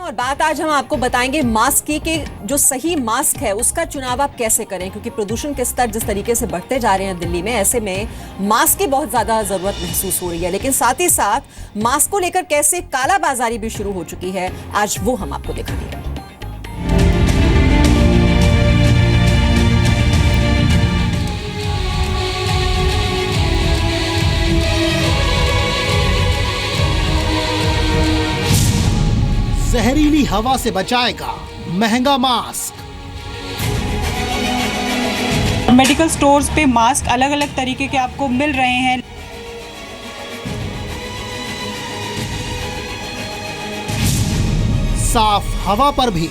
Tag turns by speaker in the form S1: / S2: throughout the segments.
S1: और बात आज हम आपको बताएंगे मास्क की कि जो सही मास्क है उसका चुनाव आप कैसे करें, क्योंकि प्रदूषण के स्तर जिस तरीके से बढ़ते जा रहे हैं दिल्ली में, ऐसे में मास्क की बहुत ज्यादा जरूरत महसूस हो रही है। लेकिन साथ ही साथ मास्क को लेकर कैसे कालाबाजारी भी शुरू हो चुकी है, आज वो हम आपको दिखाएंगे।
S2: जहरीली हवा से बचाएगा महंगा मास्क।
S3: मेडिकल स्टोर्स पे मास्क अलग अलग तरीके के आपको मिल रहे हैं।
S2: साफ हवा पर भी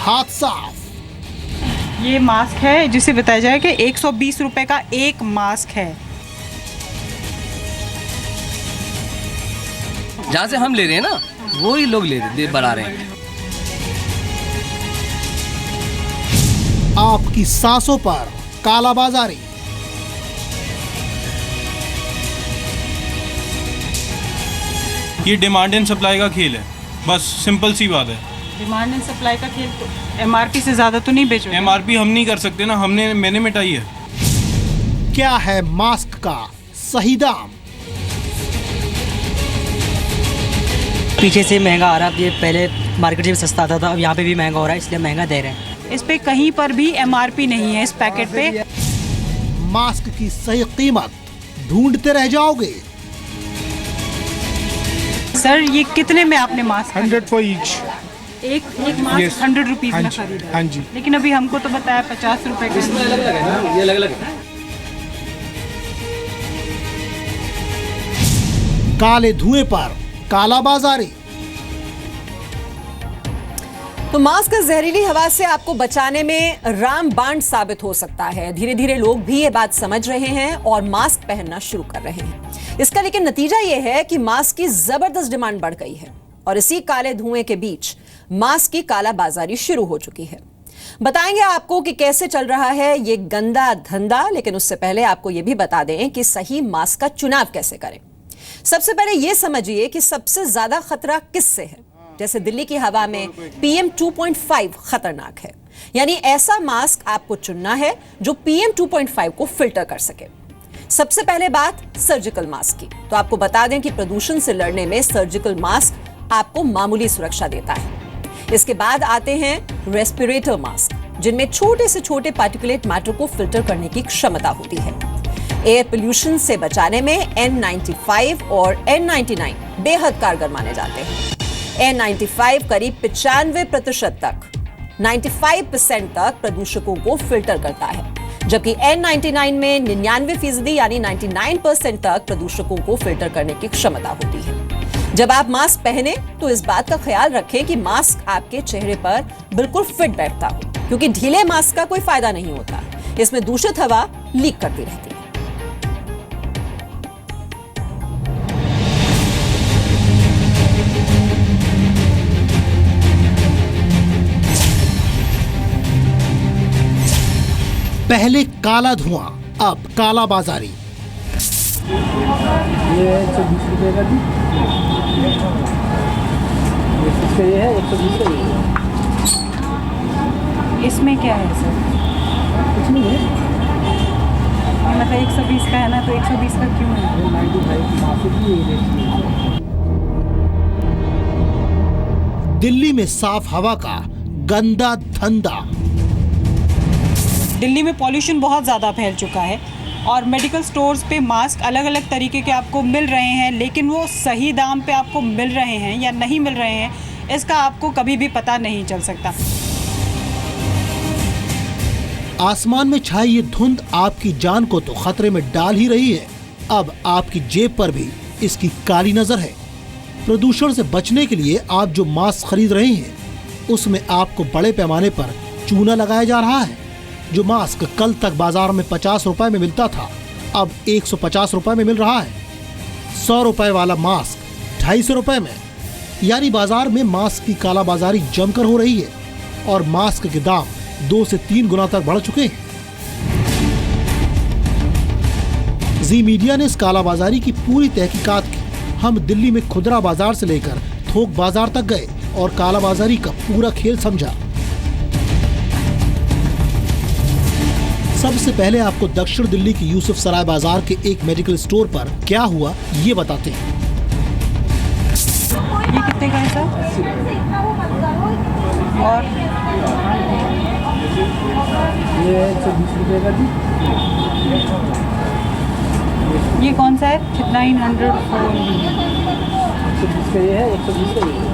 S2: हाथ साफ।
S3: ये मास्क है जिसे बताया जाए कि 120 रुपए का एक मास्क है।
S4: जहाँ से हम ले रहे हैं ना, वो ही लोग बना रहे हैं।
S2: आपकी सांसों पर कालाबाजारी।
S5: ये डिमांड एंड सप्लाई का खेल है, बस सिंपल सी बात है।
S3: डिमांड एंड सप्लाई का खेल। तो एमआरपी से ज्यादा तो नहीं बेचो।
S5: एमआरपी हम नहीं कर सकते ना, मैंने मिटाई है।
S2: क्या है मास्क का सही दाम?
S6: पीछे से महंगा आ रहा है, ये पहले मार्केट में सस्ता था, अब यहाँ पे भी महंगा हो रहा है, इसलिए महंगा दे रहे हैं।
S3: इस पे कहीं पर भी एमआरपी नहीं है इस पैकेट पे।
S2: मास्क की सही कीमत ढूंढते रह जाओगे।
S3: सर ये कितने में आपने मास्क?
S7: 100 for each।
S3: एक मास्क
S7: Yes।
S3: 100 रुपीज में
S7: हाँ जी,
S3: खरीदा।
S7: हाँ जी।
S3: लेकिन अभी हमको तो बताया 50 रुपए का।
S4: ये अलग अलग है।
S2: काले धुएं पर कालाबाजारी।
S1: तो मास्क जहरीली हवा से आपको बचाने में रामबाण साबित हो सकता है। धीरे धीरे लोग भी ये बात समझ रहे हैं और मास्क पहनना शुरू कर रहे हैं। इसका लेकिन नतीजा ये है कि मास्क की जबरदस्त डिमांड बढ़ गई है और इसी काले धुएं के बीच मास्क की कालाबाजारी शुरू हो चुकी है। बताएंगे आपको कि कैसे चल रहा है ये गंदा धंधा, लेकिन उससे पहले आपको ये भी बता दें कि सही मास्क का चुनाव कैसे करें। सबसे पहले ये समझिए कि सबसे ज्यादा खतरा किससे है। जैसे दिल्ली की हवा में PM 2.5 खतरनाक है, यानी ऐसा मास्क आपको चुनना है जो PM 2.5 को फिल्टर कर सके। सबसे पहले बात सर्जिकल मास्क की, तो आपको बता दें कि प्रदूषण से लड़ने में सर्जिकल मास्क आपको मामूली सुरक्षा देता है। इसके बाद आते हैं रेस्पिरेटर मास्क, जिनमें छोटे से छोटे पार्टिकुलेट मैटर को फिल्टर करने की क्षमता होती है। एयर पोल्यूशन से बचाने में N95 और N99 बेहद कारगर माने जाते हैं। N95 करीब 95% तक 95% तक प्रदूषकों को फिल्टर करता है, जबकि N99 में 99% यानी 99% तक प्रदूषकों को फिल्टर करने की क्षमता होती है। जब आप मास्क पहने तो इस बात का ख्याल रखें कि मास्क आपके चेहरे पर बिल्कुल फिट बैठता हो, क्योंकि ढीले मास्क का कोई फायदा नहीं होता, इसमें दूषित हवा लीक करती रहती है।
S2: पहले काला धुआं, अब कालाबाजारी।
S8: ये 120 रुपए का जी, इसका ये है 120 का।
S3: इसमें क्या है सर?
S8: कुछ नहीं है,
S3: मतलब 120 का है ना, तो 120 का क्यों है?
S8: 95 मास्क की यही रेट है।
S2: दिल्ली में साफ हवा का गंदा धंधा।
S3: दिल्ली में पॉल्यूशन बहुत ज़्यादा फैल चुका है और मेडिकल स्टोर्स पे मास्क अलग अलग तरीके के आपको मिल रहे हैं, लेकिन वो सही दाम पे आपको मिल रहे हैं या नहीं मिल रहे हैं, इसका आपको कभी भी पता नहीं चल सकता।
S2: आसमान में छाई ये धुंध आपकी जान को तो खतरे में डाल ही रही है, अब आपकी जेब पर भी इसकी काली नजर है। प्रदूषण से बचने के लिए आप जो मास्क खरीद रहे हैं, उसमें आपको बड़े पैमाने पर चूना लगाया जा रहा है। जो मास्क कल तक बाजार में 50 रुपए में मिलता था, अब 150 रुपए में मिल रहा है। 100 रुपए वाला मास्क 250 रुपए में, यानी बाजार में मास्क की कालाबाजारी जमकर हो रही है और मास्क के दाम 2 से 3 गुना तक बढ़ चुके हैं। जी मीडिया ने इस कालाबाजारी की पूरी तहकीकात की। हम दिल्ली में खुदरा बाजार से लेकर थोक बाजार तक गए, और कालाबाजारी का पूरा खेल समझा। सबसे पहले आपको दक्षिण दिल्ली की यूसुफ सराय बाजार के एक मेडिकल स्टोर पर क्या हुआ ये बताते हैं।
S3: ये कितने का है सर? और
S8: ये है 120 रुपये का जी।
S3: ये कौन सा है? 904
S8: 120 का ये है, 120 का ये है।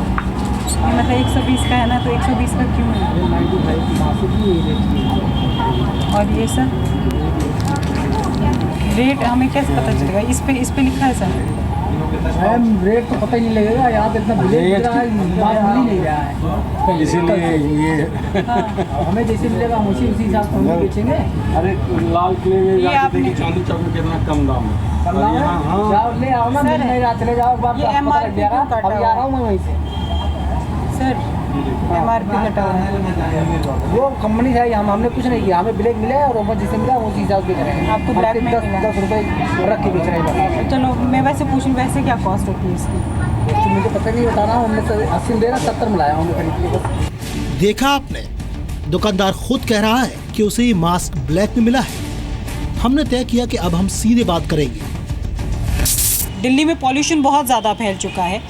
S3: ये मतलब 120 का है ना, तो 120 का क्यों है?
S8: ये 95 की मासिक की ये रेट की है।
S3: और ये सर रेट हमें कैसे पता चलेगा? इस पे लिखा है सर।
S8: मैम रेट तो पता ही नहीं लगेगा, यहाँ पे इतना बिल दिख रहा है, माल मिल ही नहीं रहा है, इसीलिए ये हमें जैसे मिलेगा हम उसी हिसाब से हम भी बेचेंगे।
S7: अरे लाल किले में
S3: ये
S7: जाके
S3: आपने-
S7: देखिए चांदी चौक में कितना कम दाम है।
S8: कम दाम है? जाओ ले आओ ना, मिल नहीं रहा, चले जाओ एक बार
S3: ये
S8: तो आपको पता
S3: MRP
S8: लग जाएगा।
S3: क्यों काटा
S8: अभी आ रहा हूँ मैं वहीं से।
S3: सर MRP कटा हुआ है।
S8: वो कंपनी है, हमने कुछ नहीं किया, हमें ब्लैक मिला है और ऊपर जिससे मिला उसी हिसाब से करेंगे।
S3: आपको ब्लैक में मिला?
S8: 10 रुपये रख के बेच रहे हैं।
S3: तो चलो मैं वैसे पूछूं, वैसे क्या कॉस्ट होती है इसकी?
S8: तो मुझे पता नहीं बता रहा हूँ, हमने 80 में दे रहा, 70 में लाया हमने खरीद के बस।
S2: देखा आपने, दुकानदार खुद कह रहा है कि उसे ये मास्क ब्लैक में मिला है। हमने तय किया कि अब हम सीधे बात करेंगे।
S3: दिल्ली में पॉल्यूशन बहुत ज़्यादा फैल चुका है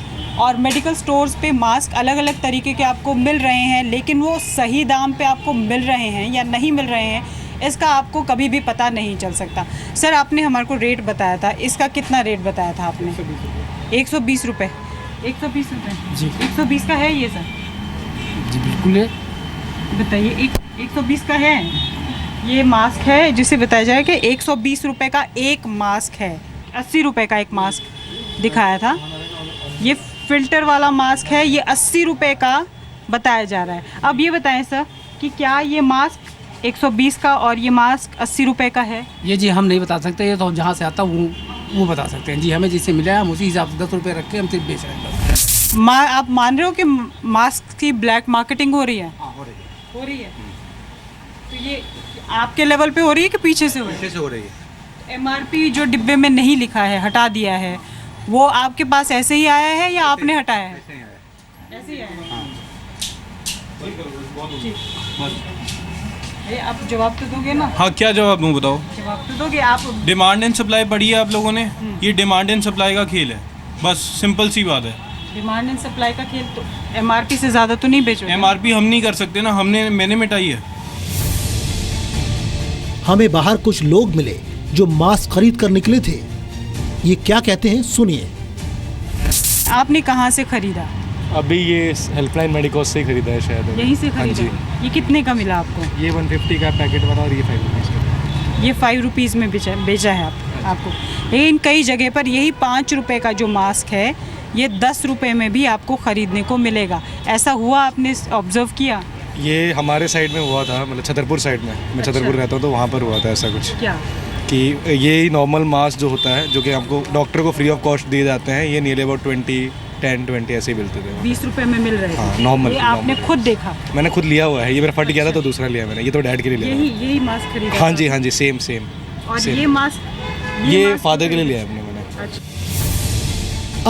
S3: और मेडिकल स्टोर्स पे मास्क अलग अलग तरीके के आपको मिल रहे हैं, लेकिन वो सही दाम पे आपको मिल रहे हैं या नहीं मिल रहे हैं, इसका आपको कभी भी पता नहीं चल सकता। सर आपने हमारे को रेट बताया था, इसका कितना रेट बताया था आपने? 120 रुपये। 120 रुपये
S6: जी।
S3: 120 का है ये सर?
S6: जी बिल्कुल है।
S3: बताइए, 120 का है ये मास्क है, जिसे बताया जाए कि 120 रुपये का एक मास्क है। 80 रुपये का एक मास्क दिखाया था। ये फिल्टर वाला मास्क है, ये 80 रुपये का बताया जा रहा है। अब ये बताएं सर कि क्या ये मास्क 120 का और ये मास्क 80 रुपये का है?
S6: ये जी हम नहीं बता सकते, ये तो जहाँ से आता वो बता सकते हैं जी। हमें जिससे मिला है हम उसी हिसाब से 10 रुपये रख के हम सिर्फ बेच रहे हैं।
S3: आप मान रहे हो कि मास्क की ब्लैक मार्केटिंग हो रही है? हो रही है। तो ये आपके लेवल पे हो रही है कि पीछे से हो रही है?
S5: पीछे से हो रही है।
S3: MRP जो डिब्बे में नहीं लिखा है, हटा दिया है, वो आपके पास ऐसे ही आया है या आपने हटाया है? ऐसे ही आया है। ठीक। ये आप जवाब तो दोगे ना?
S5: हाँ, क्या जवाब दूँ बताओ?
S3: जवाब तो दोगे आप।
S5: डिमांड एंड सप्लाई पढ़ी है आप लोगों ने? ये डिमांड एंड सप्लाई का खेल है, बस सिंपल सी बात है।
S3: डिमांड एंड सप्लाई का खेल, तो MRP से ज़्यादा तो नहीं बेचोगे?
S5: MRP हम नहीं कर सकते ना, मैंने मिटाई है।
S2: हमें बाहर कुछ लोग मिले जो मास्क खरीद कर निकले थे। ये क्या कहते हैं सुनिए।
S3: आपने कहाँ से खरीदा?
S9: अभी ये हेल्पलाइन मेडिकोस से ही खरीदा है शायद।
S3: यहीं से
S9: हाँ
S3: खरीदा?
S9: जी।
S3: ये कितने का मिला आपको?
S9: ये 150 का पैकेट वाला और ये 5 रुपीज़ का।
S3: ये 5 रुपीज़ में बेचा है आपको। लेकिन कई जगह पर यही 5 रुपये का जो मास्क है, ये 10 रुपये में भी आपको ख़रीदने को मिलेगा। ऐसा हुआ, आपने ऑब्जर्व किया?
S9: ये हमारे साइड में हुआ था, मतलब छतरपुर साइड में। मैं छतरपुर रहता हूँ तो वहाँ पर हुआ था ऐसा कुछ
S3: क्या
S9: कि ये नॉर्मल मास्क जो होता है, जो कि आपको डॉक्टर को फ्री ऑफ कॉस्ट दिए जाते हैं, ये नियरली अबाउट 10-20 ऐसे ही मिलते थे।
S3: 20 रुपये में मिल रहे थे?
S9: हाँ, नॉर्मल।
S3: ये आपने खुद देखा?
S9: मैंने खुद लिया हुआ है, ये मेरा फट गया था तो दूसरा लिया मैंने। ये तो डैड के लिए लिया
S3: यही मास्क खरीदा?
S9: था। हाँ जी, हाँ जी, सेम
S3: और
S9: सेम।
S3: ये मास्क
S9: ये फादर के लिए लिया है मैंने।
S3: अच्छा।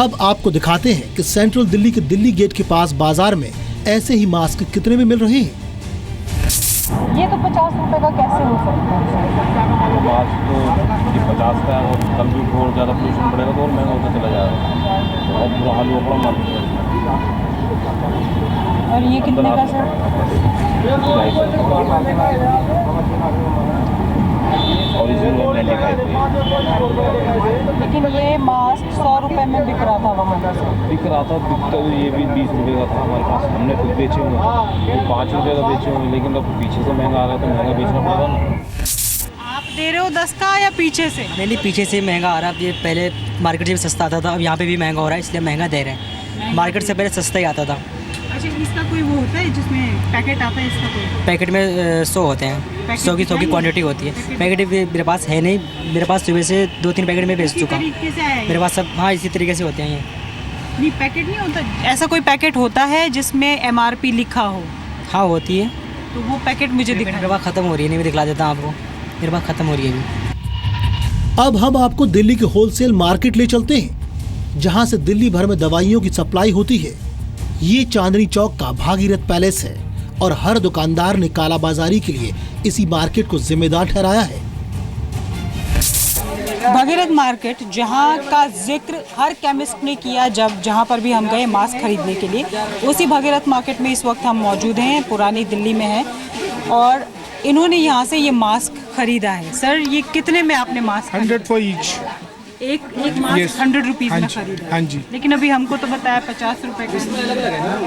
S2: अब आपको दिखाते हैं कि सेंट्रल दिल्ली के दिल्ली गेट के पास बाजार में ऐसे ही मास्क कितने में मिल रहे हैं।
S3: ये तो 50 रुपये का कैसे हो सकता है?
S7: मास्क तो 50 का है और कल भी और ज़्यादा पोल्यूशन बढ़ेगा तो और महंगा होता चला जाएगा। बहुत बुरा हाल हुआ पड़ा मार्केट में।
S3: और ये कितने का सर?
S7: ओरिजिनल 95
S3: लेकिन ये मास्क 100 रुपये में बिक रहा था वहाँ पर।
S7: बिक रहा था, बिकता तो ये भी 20 रुपये का था हमारे पास। हमने खुद बेचे हुए तो 5 रुपये का बेचे हुए, लेकिन अब पीछे से महंगा आ रहा है तो महंगा बेचना पड़ेगा ना।
S3: आप दे रहे हो 10 का या पीछे से?
S6: नहीं, पीछे से महंगा आ रहा है। ये पहले मार्केट से सस्ता आता था, अब यहाँ पे भी महंगा हो रहा है, इसलिए महंगा दे रहे हैं। मार्केट से पहले सस्ता ही आता था।
S3: अच्छा, इसका कोई वो होता है जिसमें पैकेट आता है इसका कोई?
S6: पैकेट में 100 होते हैं, 100 की क्वांटिटी होती है। पैकेट मेरे पास है नहीं, मेरे पास सुबह से 2-3 पैकेट में बेच चुका हूँ।
S3: तरीके से आया
S6: मेरे पास सब हाँ इसी तरीके से होते हैं ये।
S3: नहीं, पैकेट नहीं होता ऐसा? कोई पैकेट होता है जिसमें MRP लिखा हो?
S6: हाँ होती है।
S3: तो वो पैकेट मुझे
S6: मेरे
S3: दिखा।
S6: पास ख़त्म हो रही है, नहीं मैं दिखला देता हूँ आपको। मेरे पास ख़त्म हो रही है अभी।
S2: अब हम आपको दिल्ली के होलसेल मार्केट ले चलते हैं, जहां से दिल्ली भर में दवाइयों की सप्लाई होती है। ये चांदनी चौक का भागीरथ पैलेस है और हर दुकानदार ने कालाबाजारी के लिए इसी मार्केट को जिम्मेदार ठहराया है।
S3: भागीरथ मार्केट, जहाँ का जिक्र हर केमिस्ट ने किया जहाँ पर भी हम गए मास्क खरीदने के लिए, उसी भागीरथ मार्केट में इस वक्त हम मौजूद हैं, पुरानी दिल्ली में है। और इन्होंने यहाँ से ये मास्क खरीदा है। सर, ये कितने में आपने मास्क?
S10: 100 for each.
S3: एक मास्क 100 रुपीज़ में खरीदा?
S10: हाँ जी।
S3: लेकिन अभी हमको तो बताया 50 रुपए का।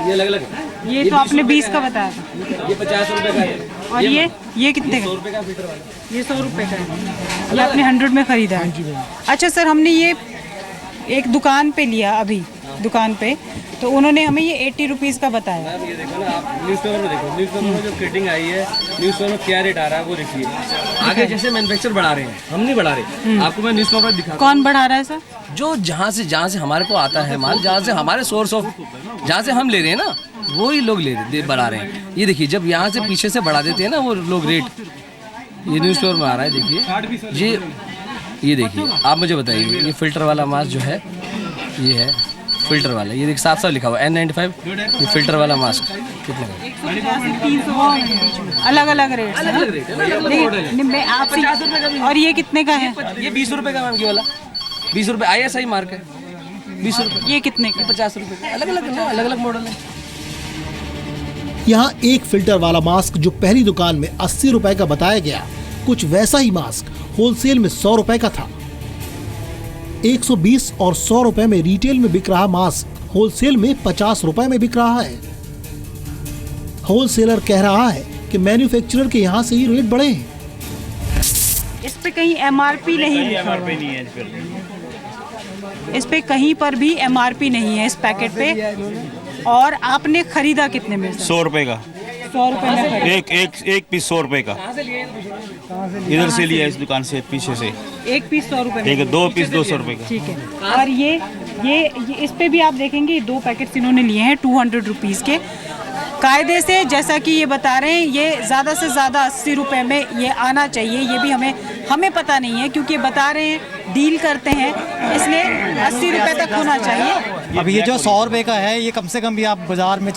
S4: ये अलग-अलग।
S3: ये तो आपने 20 का बताया था।
S4: ये 50 रुपए का है।
S3: और ये कितने का?
S4: 100 रुपए का मीटर वाला।
S3: ये 100 रुपए का है। ये आपने 100 में खरीदा है? अच्छा सर, हमने ये एक दुकान पे लिया अभी, दुकान पे, तो उन्होंने हमें ये 80 रुपीज़ का बताया।
S4: ये देखो ना, आप न्यूज़पेपर में देखो, न्यूज़पेपर में जो किटिंग आई है, न्यूज़पेपर में क्या रेट आ रहा है वो देखिए। आगे जैसे मैन्युफैक्चर बढ़ा रहे हैं, हम नहीं बढ़ा रहे। आपको मैं न्यूज़पेपर दिखा।
S3: कौन बढ़ा रहा है सर?
S4: जो जहाँ से हमारे को आता है माल, जहाँ से हमारे सोर्स ऑफ, जहाँ से हम ले रहे हैं ना, वो ही लोग बढ़ा रहे हैं। ये देखिए, जब यहाँ से पीछे से बढ़ा देते हैं ना वो लोग रेट, ये न्यूज़पेपर में आ रहा है। देखिए ये देखिए, आप मुझे बताइए, ये फिल्टर वाला मास्क जो है, ये है फिल्टर वाला, ये देखिए साफ लिखा हुआ N95, ये फिल्टर वाला मास्क कितने का?
S3: अलग अलग रेट मैं आपसे। और ये कितने का है?
S4: ये 20 रुपए का मैम, ये वाला 20 रुपए ISI मार्क है, 20 रुपए।
S3: ये कितने का?
S4: 50 रुपए का। अलग अलग मॉडल है।
S2: यहाँ एक फिल्टर वाला मास्क जो पहली दुकान में 80 रुपए का बताया गया, कुछ वैसा ही मास्क होलसेल में 100 रुपए का था। 120 और 100 रुपए में रिटेल में बिक रहा मास्क होलसेल में 50 रुपए में बिक रहा है। होलसेलर कह रहा है कि मैन्युफैक्चरर के यहाँ से ही रेट बढ़े हैं।
S3: इस पे कहीं MRP नहीं लिखा हुआ है। इस पे कहीं पर भी MRP नहीं है इस पैकेट पे। और आपने खरीदा कितने में?
S5: 100 रुपए का।
S3: 100 रुपए में खरीदा।
S5: एक पीस 100 रुपए का। इधर से लिया, इस दुकान से, पीछे से।
S3: एक पीस 100 रुपए में।
S5: 2 पीस 200 रुपए का।
S3: ठीक है। और ये इस पे भी आप देखेंगे 2 पैकेट्स इन्होंने लिए हैं 200 रुपीज़ के। कायदे से, जैसा कि ये बता रहे हैं, ये ज़्यादा से ज़्यादा 80 रुपए में ये आना चाहिए। ये भी हमें पता नहीं है, क्योंकि बता रहे हैं डील करते हैं, इसलिए 80 रुपए तक होना चाहिए।
S11: अब ये जो 100 रुपए का है, ये कम से कम भी आप बाज़ार में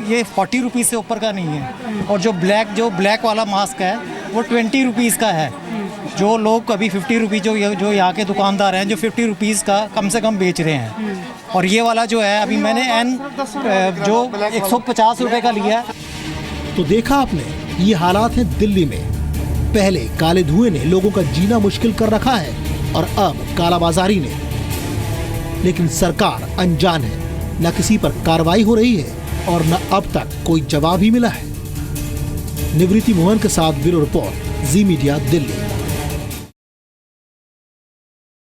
S11: ये 40 रुपीज़ से ऊपर का नहीं है। और जो ब्लैक वाला मास्क है वो 20 रुपीज़ का है। जो लोग अभी 50 रुपीज़ जो यहाँ के दुकानदार हैं, जो 50 रुपीज़ का कम से कम बेच रहे हैं। और ये वाला जो है, अभी मैंने जो 150 रुपए का लिया है।
S2: तो देखा आपने, ये हालात है दिल्ली में। पहले काले धुएं ने लोगों का जीना मुश्किल कर रखा है और अब कालाबाजारी ने। लेकिन सरकार अनजान है, न किसी पर कार्रवाई हो रही है और न अब तक कोई जवाब ही मिला है। निवृत्ति मोहन के साथ ब्यूरो रिपोर्ट, जी मीडिया, दिल्ली।